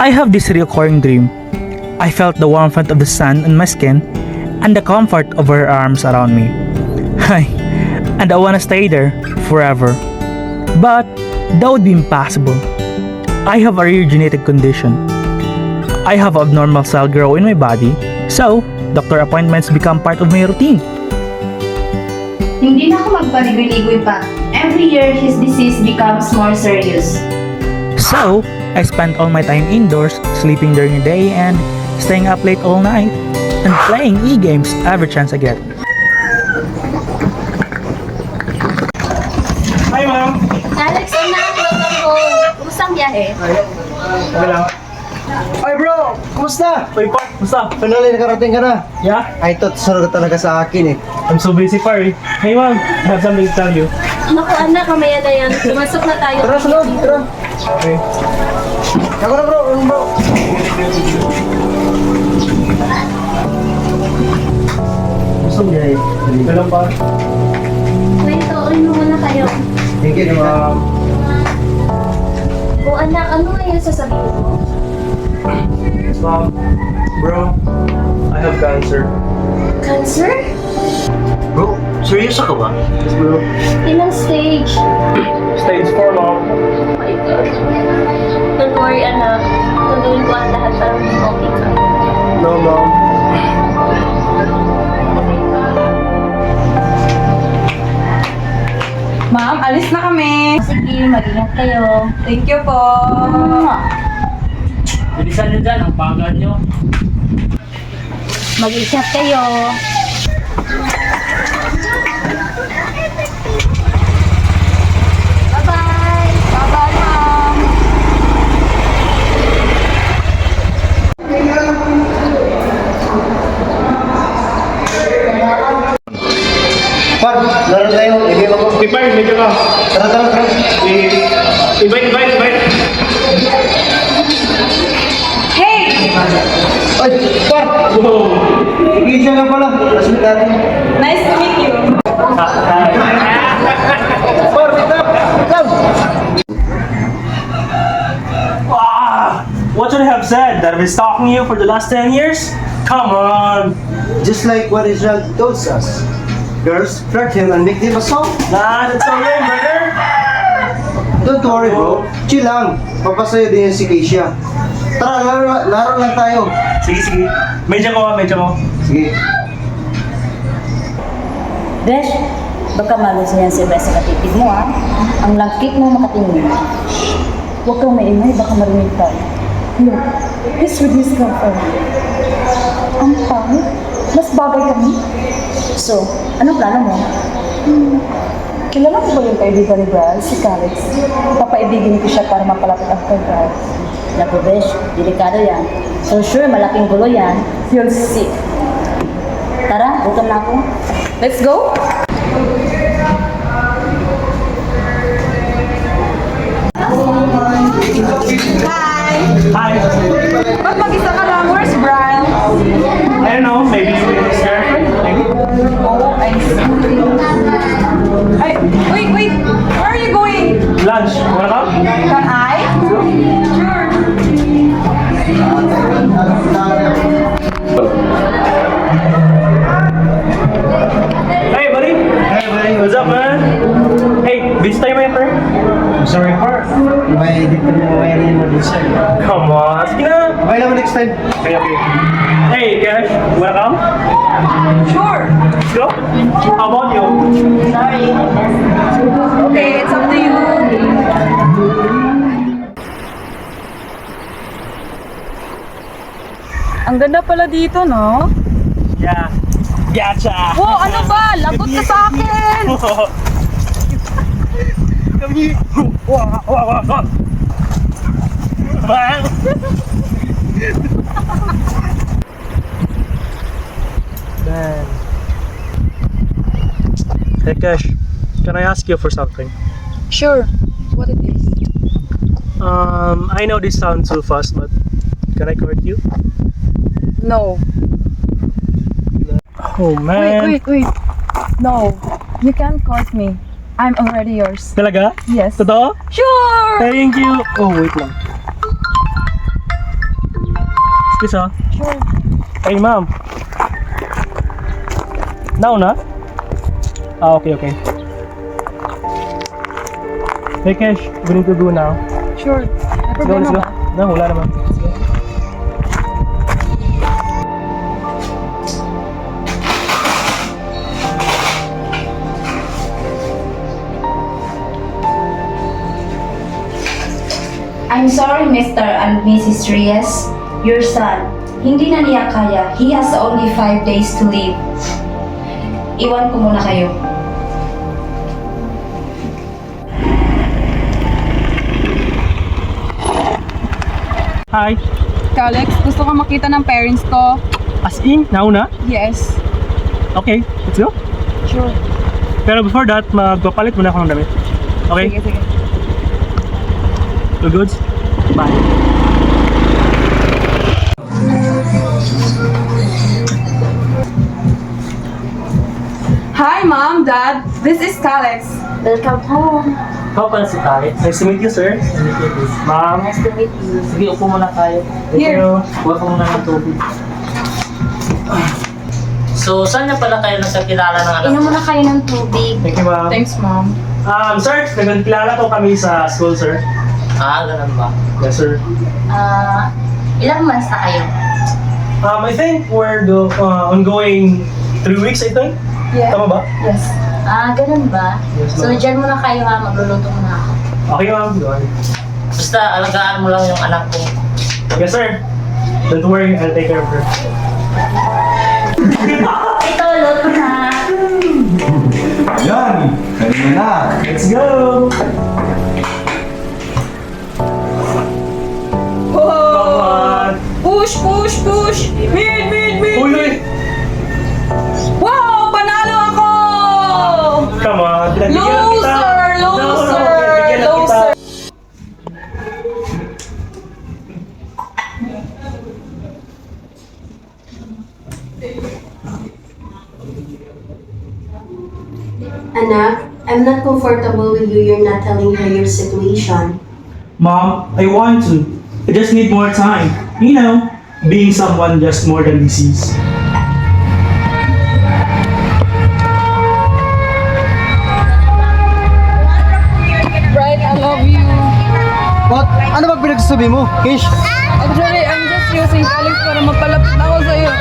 I have this recurring dream. I felt the warmth of the sun on my skin and the comfort of her arms around me. Hi, and I wanna stay there forever. But that would be impossible. I have a rare genetic condition. I have abnormal cell grow in my body, so doctor appointments become part of my routine. Hindi na ako magpaligoy-ligoy pa. Every year, his disease becomes more serious. So, I spent all my time indoors, sleeping during the day and staying up late all night, and playing e-games every chance I get. Hi, ma'am! Alex, anak, welcome home. Kumusta ang biyahe? Okay lang. Ay bro, kumusta? Uy, Park, kumusta? Finally nakarating ka na. Yeah? I thought sunod ka talaga sa akin eh. I'm so busy, Par. Hey, ma'am, I have something to tell you. Naku, anak, mamaya na yan. Sumasok na tayo. Tara, sunod, tara. Okay. Ako na bro, ano bro? Gusto mo niya eh. Ito lang, Par. Kwento, ano muna kayo? Thank you, ma'am. O anak, ano nga yung sasabihin mo? Mom, bro, I have cancer. Cancer? Bro, seryoso ka ba? Yes, bro. Ilang stage? Stage 4, Mom. Oh my God. Don't worry, anak. Tuloyin ko ang lahat para maging okay ka. No, Mom. Ma'am, alis na kami. Sige, mag-ingat kayo. Thank you po. Bilisan nyo dyan, ang pagod nyo. Mag-ingat kayo. Bye-bye! Bye-bye, ma'am. Par, laro tayo. Ibig ako. Par, medyo ka. Tara, tara, tara. Ibay. Hey! Ay, Par! Igisa nga pala. Lasmit natin. Nice to meet you. Par, bitap! Bitap! What should I have said? That I've been stalking you for the last 10 years? Come on! Just like what Israel told us. Girls, flirt him and make him a song. Nah, that's so lame, brother! Don't worry bro. Chill lang. Papasayo din yan si Keisha. Tara, laro lang tayo. Sige. Medyo ko. Sige. Besh, baka malusin yan si Besh sa katipid mo ha. Ang langkit mo makatingin. Huwag kang maingay, baka marinig tayo. Look, he's with his girlfriend. Ang pangit, mas bagay kami. So, anong plano mo? Kilala mo ba yung kaibigan ni Brian, si Calix? Papaibigin ko siya para mapalapit ang kay Brian. Naku, Besh, delikado yan. For sure, malaking gulo yan. You'll see. Tara, gutom na ako. Let's go. Hi! Ba't mag-isa ka lang? Where's Brian? I don't know, maybe his girlfriend? Maybe? Oh, I see. Ay, wait. Where are you going? Lunch, wanna come? Can I? Sure. Hey, buddy! Hey, buddy. What's up, man? Hey, this time, my friend? I'm sorry, Par. May dito mo mayarin mo din sa'yo. Come on, sige na! Okay naman next time. Okay. Hey, Cash, wanna come? Sure. Let's go? How about you? Okay, it's up to you. Ang ganda pala dito, no? Yeah. Gotcha! Wow, ano ba? Lagot ka sa akin! Kami! Wow! Man! Man. Hey, Cash, can I ask you for something? Sure. What it is? I know this sounds too fast, but can I court you? No. Oh, man. Wait. No. You can't court me. I'm already yours. Talaga? Yes. Totoo? Sure! Thank you! Oh, wait lang. Please, ah. Sure. Hey, ma'am. Now na? Ah, okay. Hey, Kesh, we need to do now. Sure. Let's go. No, wala naman. Let's go. I'm sorry, Mr. and Mrs. Reyes. Your son, hindi na niya kaya. He has only 5 days to live. Iwan ko muna kayo. Hi. Alex, gusto ko makita ng parents ko. As in, now na? Yes. Okay, let's go. Sure. Pero before that, magpapalit muna ako ng damit. Okay? Sige. All goods? Bye. Hi, Mom, Dad. This is Alex. Welcome home. Ikaw pala si Khaled. Nice to meet you, sir. Nice to meet you. Ma'am. Nice to meet you. Sige, upo muna tayo. Here. Huwag ka muna ng tubig. So, saan na pala kayo nagkakilala ng anak Inom ko? muna kayo ng tubig. Thank you, ma'am. Thanks, Mom. Sir, nagkilala po kami sa school, sir. Ah, ganun ba? Yes, sir. Ilang months na kayo? I think we're ongoing 3 weeks, I think. Yeah. Tama ba? Yes. Ganun ba? Yes, So, ma'am. dyan muna kayo ha. Magluluto muna ako. Okay, ma'am. Go ahead. Basta, alagaan mo lang yung anak ko. Yes, sir. Don't worry, I'll take care of her. Ito, luto na. Yan! Kanina na! Let's go! Whoa! Push! Mid! Uy! Wow! Panalo ako! Come on! Pinagbigyan na kita. Loser! Pinagbigyan na kita. Anak, I'm not comfortable with you. You're not telling her your situation. Mom, I want to. I just need more time. You know, being someone just more than disease. Bright, I love you. What? Ano ba pinagsasabi mo? Kish, Actually, I'm just using Alex para mapalapit ako sa'yo.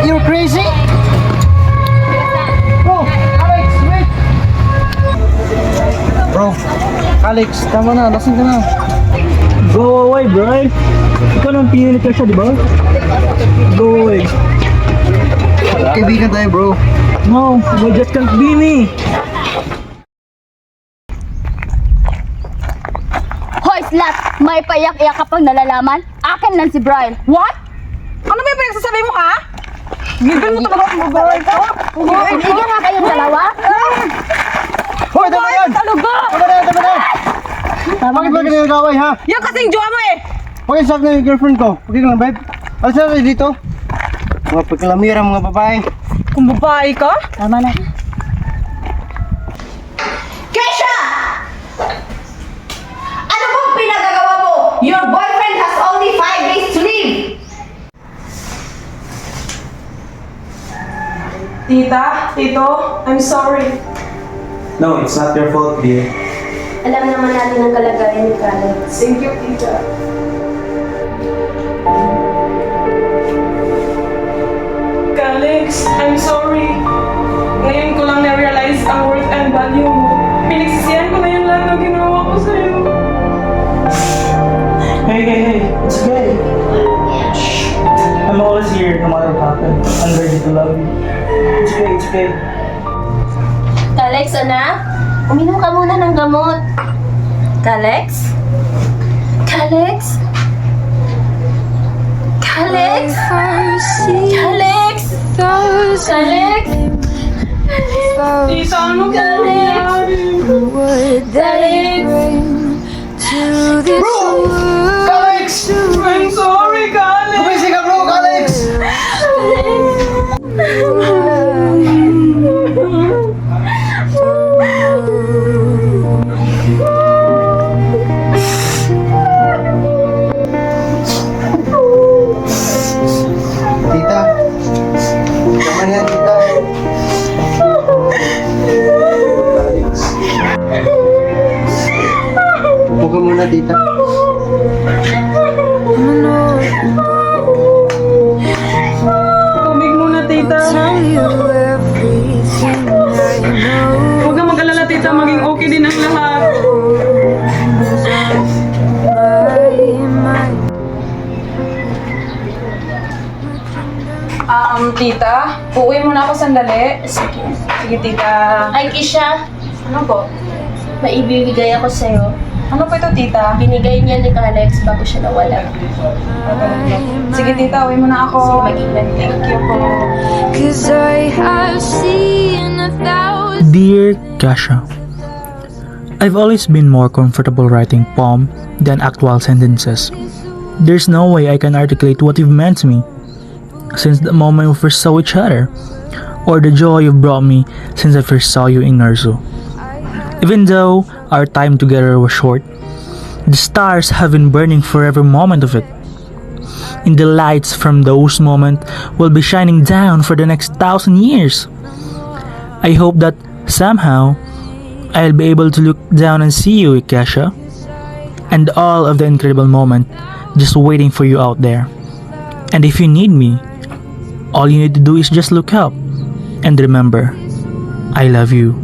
you're crazy? Bro, Alex, wait! Bro, Alex, tama na, lasing ka na. Go away, bro. Ikaw nang pinilit ka siya, di ba? Go away. Kaibigan tayo, bro. No, you just can't be me. Hoy, slut! May payak-iyak ka pang nalalaman? Akin lang si Brian. What? Ano ba yung pinagsasabi mo, ha? Gigil mo talaga ang babae ko? Bigyan nga kayong dalawa? Hoy, tama yan! Talaga! Tama na! Bakit ba ganyan nag-away, ha? Yan kasi yung jowa mo eh! Pakisak na yung girlfriend ko. Okay ka lang, babe? Alas na tayo dito. Mga pagkalamira, mga babae. Kung babae ka? Tama na. Kesha! Ano bang pinagagawa mo? Your boyfriend has only 5 days to live. Tito, I'm sorry. No, it's not your fault, dear. Alam naman natin ang kalagayan ni Khaled. Thank you, tita. Alex, I'm sorry. Ngayon ko lang na-realize ang worth and value mo. Pinagsisihan ko na yung lahat ng ginawa ko sa'yo. Hey, it's okay. Shh. I'm always here, no matter what happens. I'm ready to love you. It's okay. Alex, anak. Uminom ka muna ng gamot. Alex? Alex? Alex? Alex? Alex? Tita, ano ba nangyari? Alex? Alex! I'm sorry, Alex! Kumising ka, bro, Alex! tita. Tubig muna, tita. Huwag kang mag-alala, tita. Maging okay din ang lahat. Tita, uuwi muna ako sandali. Sige. Sige, tita. Ay, Kisha, Ano po? may ibibigay ako sa'yo. Ano po ito, tita? Binigay niya ni Alex bago siya nawala. Sige, tita, uwi muna ako. Sige, mag-ingat. Thank you po. Cause I have seen 1,000 Dear Kasha, I've always been more comfortable writing poem than actual sentences. There's no way I can articulate what you've meant to me since the moment we first saw each other, or the joy you've brought me since I first saw you in Nerso. Even though our time together was short, the stars have been burning for every moment of it. And the lights from those moments will be shining down for the next 1,000 years. I hope that somehow I'll be able to look down and see you, Ikasha, and all of the incredible moment just waiting for you out there. And if you need me, all you need to do is just look up and remember, I love you.